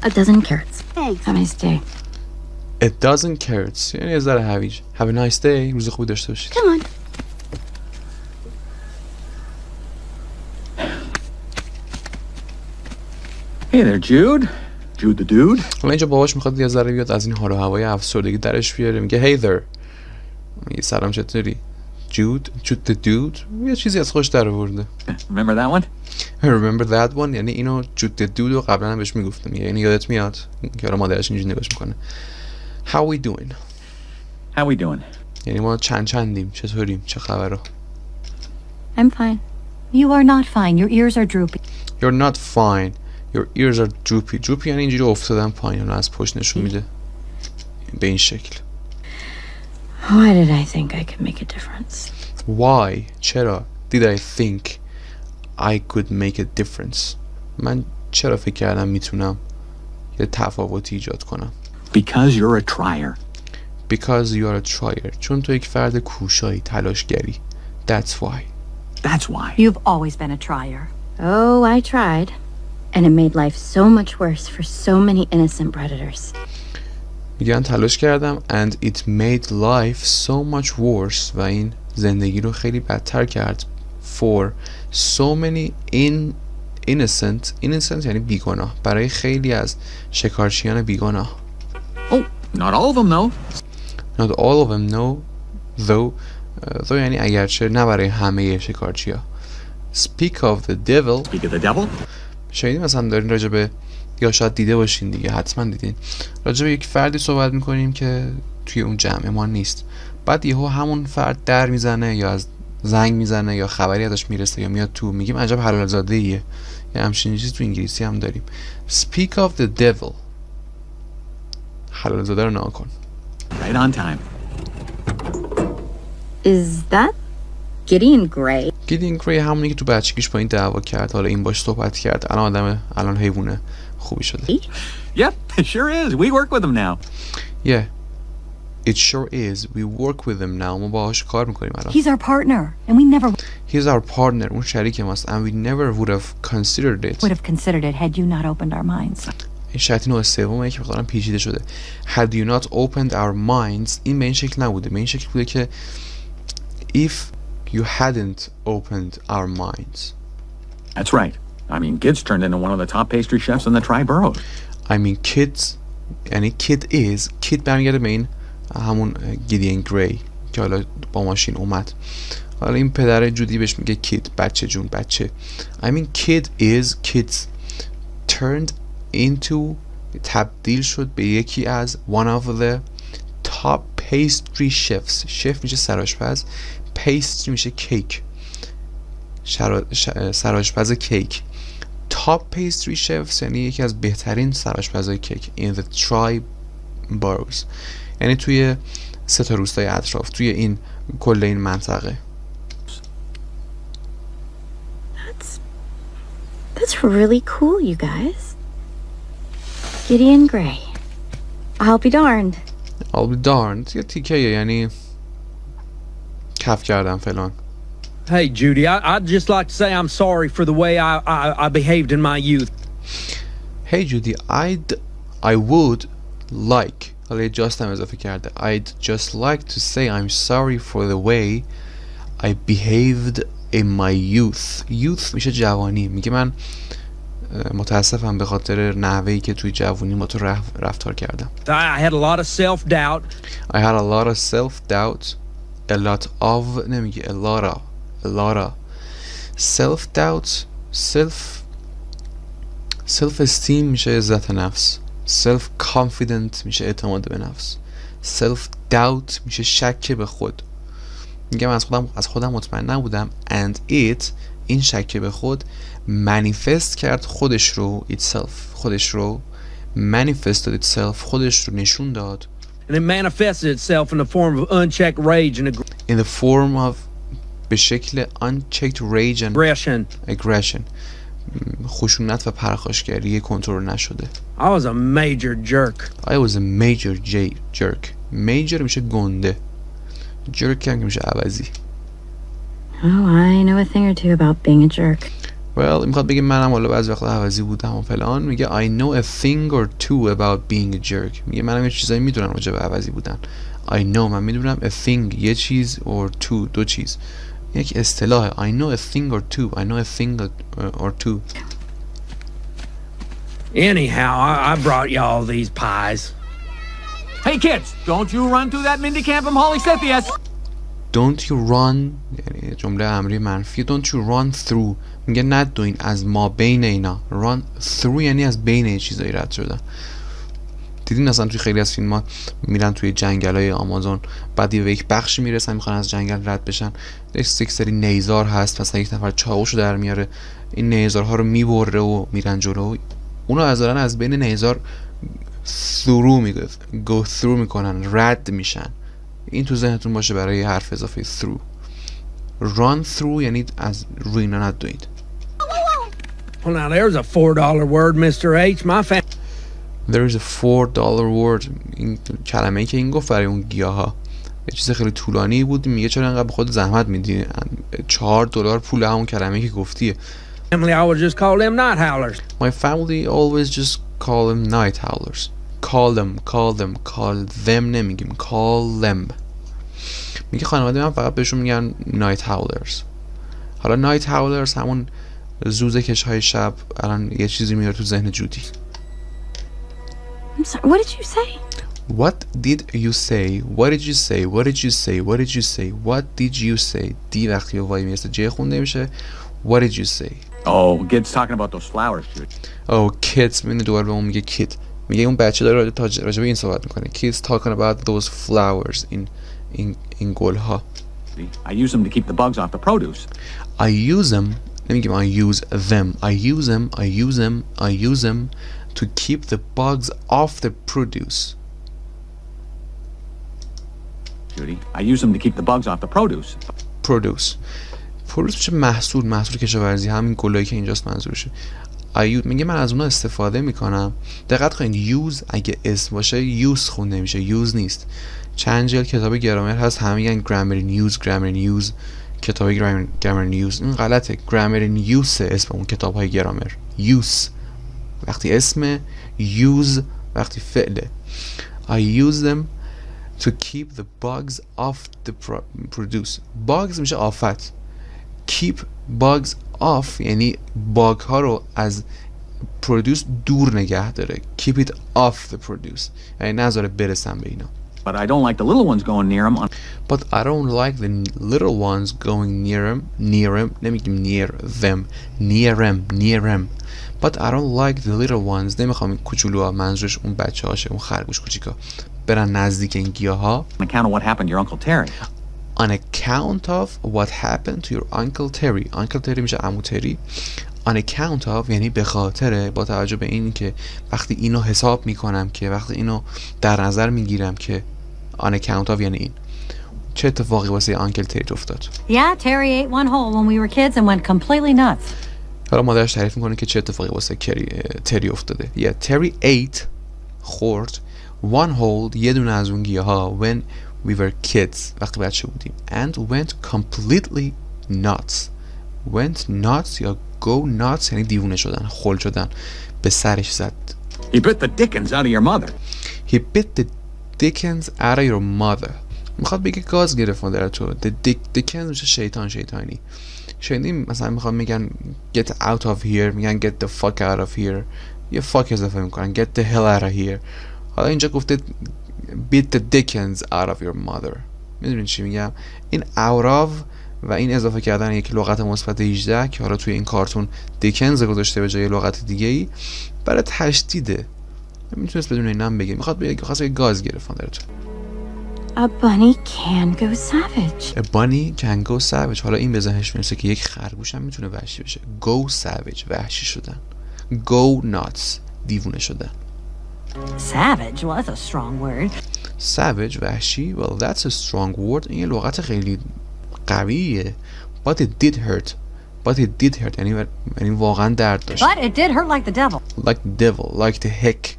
A dozen carrots. Thanks. Have a nice day. A dozen carrots یعنی یه ذره هویج. Have a nice day. روز خوبی داشته باشید. Come on. Hey there, Jude. Jude the dude. حالا اینجا باباش میخواد یه ذره بیاد از این حال و هوای افسردگی درش بیاره. میگه hey there. میگه سلام چطوری؟ Jude the dude. یه چیزی از خوش در آورده. Remember that one? Remember that one یعنی اینو Jude the dude رو قبلا هم بهش میگفتم. یعنی یادت میاد که حالا مادرش اینجوری نگاش میکنه. How we doing? How we doing? یعنی ما چندیم چطوریم چه خبره؟ I'm fine. You are not fine. Your ears are droopy. You're not fine. Your ears are droopy. Droopy یعنی اینجوری افتادن پایین اونو از پشت نشون میده به این شکل. Why did I think I could make a difference? Why? چرا؟ Did I think I could make a difference? من چرا فکر کردم میتونم یه تفاوتی ایجاد کنم؟ Because you're a trier. Because you are a trier. چون تو یک فرد کوشایی تلاشگری. That's why. That's why. You've always been a trier. Oh, I tried. And it made life so much worse for so many innocent predators. میگن تلاش کردم and it made life so much worse و این زندگی رو خیلی بدتر کرد for so many innocent یعنی بیگناه برای خیلی از شکارچیان بیگناه. Oh, not all of them though. Not all of them no though یعنی اگرچه نه برای همه شکارچیا. Speak of the devil. Speak of the devil. شنیدین مثلا دارین راجع به یا شاید دیده باشین دیگه حتما دیدین راجع به یک فردی صحبت میکنیم که توی اون جمع ما نیست بعد یهو همون فرد در میزنه یا از زنگ میزنه یا خبری ازش میرسه یا میاد تو میگیم عجب حلال زاده ایه یا همچین چیزی تو انگلیسی هم داریم Speak of the devil حلال زاده رو نگاه کن Right on time. Is that Gideon Gray? Gideon Gray همونی که تو بچگیش با این دعوا کرد حالا این باش صحبت کرد الان حیوونه خوبی شده Yep, it sure is. We work with them now. Yeah It sure is. We work with him now. ما باهاش کار میکنیم الان. He's our partner, and we never He's our partner. اون شریک ماست. And we never would have considered it. would have considered it had you not opened our minds. این شرط نوع سومه که بخاطر پیچیده شده. Had you not opened our minds. این به این شکل نبوده. به این شکل بوده که if you hadn't opened our minds. That's right. I mean, Kid's turned into one of the top pastry chefs in the tri-boroughs. I mean kids یعنی kid is kid برمیگرده به این همون گیدین گری که حالا با ماشین اومد حالا این پدر جودی بهش میگه کید بچه جون بچه I mean kid is kids turned into تبدیل شد به یکی از one of the top pastry chefs شف میشه سرآشپز pastry میشه کیک سرآشپز کیک top pastry chefs یعنی یکی از بهترین سرآشپزهای کیک in the tri-boroughs یعنی توی سه تا روستای اطراف توی این کل این منطقه That's really cool, you guys. Gideon Gray. I'll be darned. I'll be darned یه تیکه یعنی کف کردم فلان Hey, Judy, I'd just like to say I'm sorry for the way I behaved in my youth. Hey Judy, I would like حالا یه just هم اضافه کرده I'd just like to say I'm sorry for the way I behaved in my youth میشه جوانی میگه من متاسفم به خاطر نحوهی که توی جوانی با تو رفتار کردم I had a lot of self-doubt. I had a lot of self-doubt a lot of نمیگه a lot of self-doubt self-esteem میشه عزت نفس self-confident میشه اعتماد به نفس self-doubt میشه شک به خود میگم از خودم مطمئن نبودم and it این شک به خود manifest کرد خودش رو manifested itself خودش رو نشون داد And it manifested itself in the form of unchecked rage and in the form of به شکل unchecked rage and aggression خشونت و پرخاشگری کنترل نشده I was a major jerk. I was a major jerk major میشه گنده jerk هم میشه عوضی Oh, I know a thing or two about being a jerk. well میخواد بگه منم حالا بعضی وقتا عوضی بودم و فلان. میگه I know a thing or two about being a jerk. میگه منم یه چیزایی میدونم راجع به عوضی بودن. I know من میدونم a thing یه چیز or two دو چیز. یک اصطلاح I know a thing or two. I know a thing or two. Anyhow, I brought you all these pies. Hey kids, don't you run through that Mindy camp from Holy Scythias. Don't you run یعنی جمله امری منفی. Don't you run through میگه ندوین از ما بین اینا. Run through یعنی از بین چیزایی رد شدن. دیدین اصلا توی خیلی از فیلم ها میرن توی جنگل های آمازون، بعد به یک بخشی میرسن میخوان از جنگل رد بشن، یک سری نیزار هست، مثلا یک نفر چاقوشو در میاره، این نیزارها رو میبره و میرن جلو، اونو از بین نیزار go through میکنن، رد میشن. این تو ذهنتون باشه برای حرف اضافه through. run through یعنی از روی اینا ندوید. Well, now there's a $4 word, Mr. H. My family. There is a $4 word. این کلمه‌ای که این گفت برای اون گیاها یه چیز خیلی طولانی بود. میگه چرا انقدر به خود زحمت میدی؟ $4 پول همون کلمه‌ای که گفتی. Family, I would just call them night howlers. My family always just call them night howlers. Call them نمیگیم. Call them. میگه خانواده من فقط بهشون میگن night howlers. حالا night howlers همون زوزه کش‌های شب. الان یه چیزی میاد تو ذهن جودی. I'm sorry, what did you say? What did you say? What did you say? What did you say? What did you say? What did you say? دی وقتی به وای میرسه جه خونده میشه. What did you say? Oh, kids talking about those flowers, dude. Oh, kids. میبینی دوباره به اون میگه kid. میگه اون بچه داره راجع به این صحبت میکنه. Kids talking about those flowers. این گلها. I use them to keep the bugs off the produce. I use them. نمیگیم I use them. I use them to keep the bugs off the produce. Judy, I use them to keep the bugs off the produce. Produce میشه محصول کشاورزی، همین گلایی که اینجاست منظورشه. میگه من از اونها استفاده میکنم. دقت کنید use اگه اسم باشه use خونده میشه، use نیست. چند جلد کتاب گرامر هست همه میگن grammar in use کتاب grammar in use. این غلطه. grammar in use اسم اون کتاب های گرامر. use وقتی اسم، use وقتی فعله. I use them to keep the bugs off the produce. bugs میشه آفت. keep bugs off یعنی باگ ها رو از produce دور نگه داره. keep it off the produce یعنی نذاره برسن به اینا. But I don't like the little ones going near them. But I don't like the little ones going near them. نمیگیم near them. But I don't like the little ones. نمیخوام این کوچولوها، منظورش اون بچه هاشه، اون خرگوش کوچیکا، برن نزدیک این گیاه ها. On account of what happened to your Uncle Terry. On account of what happened to your Uncle Terry. Uncle Terry میشه عمو تری. On account of یعنی به خاطر، با توجه به این که وقتی اینو حساب میکنم، که وقتی اینو در نظر میگیرم که on account of یعنی این. چه اتفاقی واسه آنکل تری افتاد؟ Yeah, Terry ate one whole when we were kids and went completely nuts. حالا مادرش تعریف میکنه که چه اتفاقی واسه تری افتاده. Yeah, Terry ate خورد one whole یه دونه از اون گیاها when we were kids وقتی بچه بودیم and went completely nuts یا go nuts یعنی دیوونه شدن، خل شدن، به سرش زد. He bit the dickens out of your mother. He bit the dickens out of your mother. میخواد بگه گاز گرفت مادر تو. The dickens میشه شیطانی. مثلا میخواد میگن get out of here، میگن get the fuck out of here، یه fuck اضافه میکنن get the hell out of here. حالا اینجا گفته beat the dickens out of your mother. میدونین چی میگم؟ این out of و این اضافه کردن یک لغت مثبت 18 که حالا توی این کارتون دیکنز گذاشته به جای لغت دیگه ای برای تشدیده. میتونست بدون اینم بگه. میخواد بگه خاصه گاز گرفت مادرتون. A bunny can go savage. A bunny can go savage. حالا این به ذهنش میرسه که یک خرگوش هم میتونه وحشی بشه. Go savage وحشی شدن. Go nuts دیوونه شدن. Savage? Well, that's a strong word. Savage وحشی. Well, that's a strong word. این یه لغت خیلی قویه. But it did hurt. یعنی واقعا درد داشت. But it did hurt like the devil. Like the devil. Like the heck.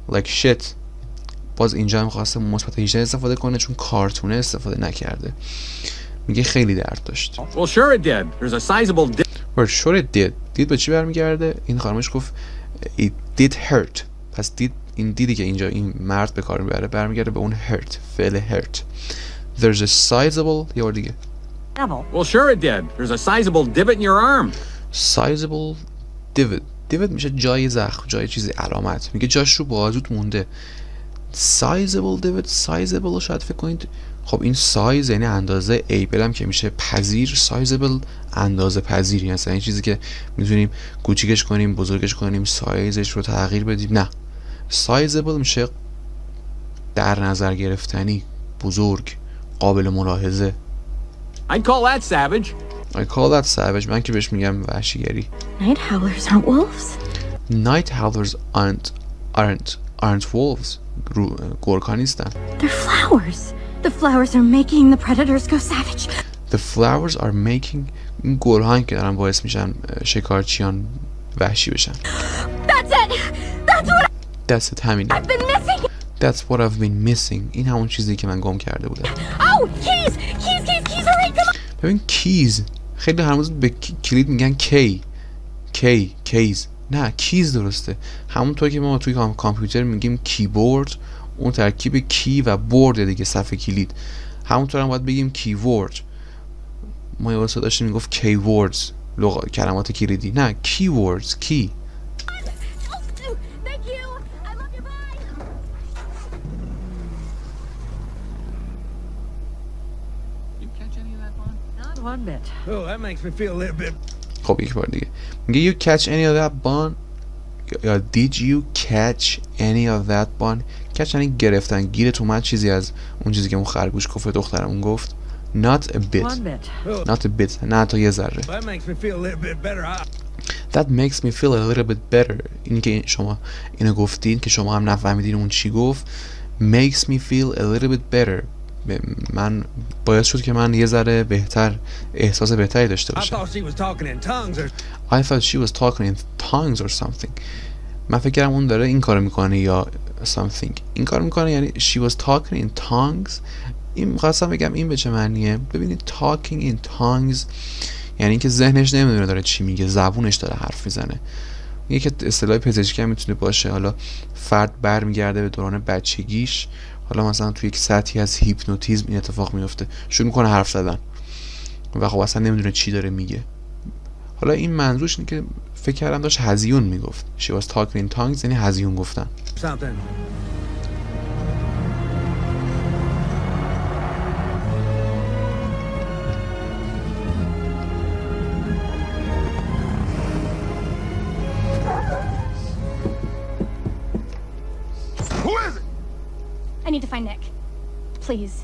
Like shit. باز اینجا هم خواسته مثبت 18 استفاده کنه چون کارتونه استفاده نکرده. میگه خیلی درد داشت. Well, sure it did. There's a sizable or sure it did. did به چی برمیگرده؟ این خانمش گفت it did hurt. پس did، این دیدی که اینجا این مرد به کار میبره برمیگرده به اون hurt، فعل hurt. There's a sizable، یه بار دیگه. Well, sure it did. There's a sizable divot in your arm. Sizable divot. divot میشه جای زخم، جای چیزی، علامت. میگه جاش رو بازوت مونده. Sizable divot، sizable رو شاید فکر کنید خب این سایز یعنی اندازه، ایبل هم که میشه پذیر، سایزبل اندازه پذیر، یعنی این چیزی که میتونیم کوچیکش کنیم، بزرگش کنیم، سایزش رو تغییر بدیم. نه، سایزبل میشه در نظر گرفتنی، بزرگ، قابل ملاحظه. I'd call that savage. I call that savage. من که بهش میگم وحشیگری. Night howlers aren't wolves. Night howlers aren't wolves. گورکا نیستن. They're flowers. The flowers are making the predators go savage. The flowers are making، این گل‌هایی که دارن باعث میشن شکارچیان وحشی بشن. That's it. That's what همینه. I've been missing. That's what I've been missing. این همون چیزی که من گم کرده بودم. Oh, keys. Hurry, come on. ببین keys، خیلی هنوز به کلید میگن keys. نه، keys درسته. همونطور که ما توی کامپیوتر میگیم کیبورد، اون ترکیب کی و بورد دیگه، صفحه کلید. همونطور هم باید بگیم کیورد. ما یه واسه داشتیم میگفت کیوردز، کلمات کلیدی. نه، کیوردز، کی. Thank you. I love you. Bye. You catch any of that, Bond? Not one bit. Oh, that makes me feel a little bit. خب یک بار دیگه میگه you catch any of that bun، یا did you catch any of that bun. catch یعنی گرفتن، گیرت اومد چیزی از اون چیزی که اون خرگوش گفت، دخترمون گفت. not a bit. One bit. not a bit، نه تا یه ذره. That makes me feel a little bit better. That makes me feel a little bit better. این که شما اینو گفتین که شما هم نفهمیدین اون چی گفت. makes me feel a little bit better، من باعث شد که من یه ذره بهتر، احساس بهتری داشته I باشم. thought she was talking in tongues or I thought she was talking in tongues or something. من فکر کردم اون داره این کارو میکنه یا something. این کارو میکنه یعنی she was talking in tongues. این می‌خواستم بگم این به چه معنیه. ببینید talking in tongues یعنی اینکه ذهنش نمیدونه داره چی میگه، زبونش داره حرف میزنه. یکی اصطلاح پزشکی هم میتونه باشه. حالا فرد برمیگرده به دوران بچگیش، حالا مثلا توی یک سطحی از هیپنوتیزم این اتفاق میفته، شروع میکنه حرف زدن و خب اصلا نمیدونه چی داره میگه. حالا این منظورش اینه که فکر کردم داشت هزیون میگفت. she was talking in tongues یعنی هزیون گفتن. something. I need to find Nick. Please.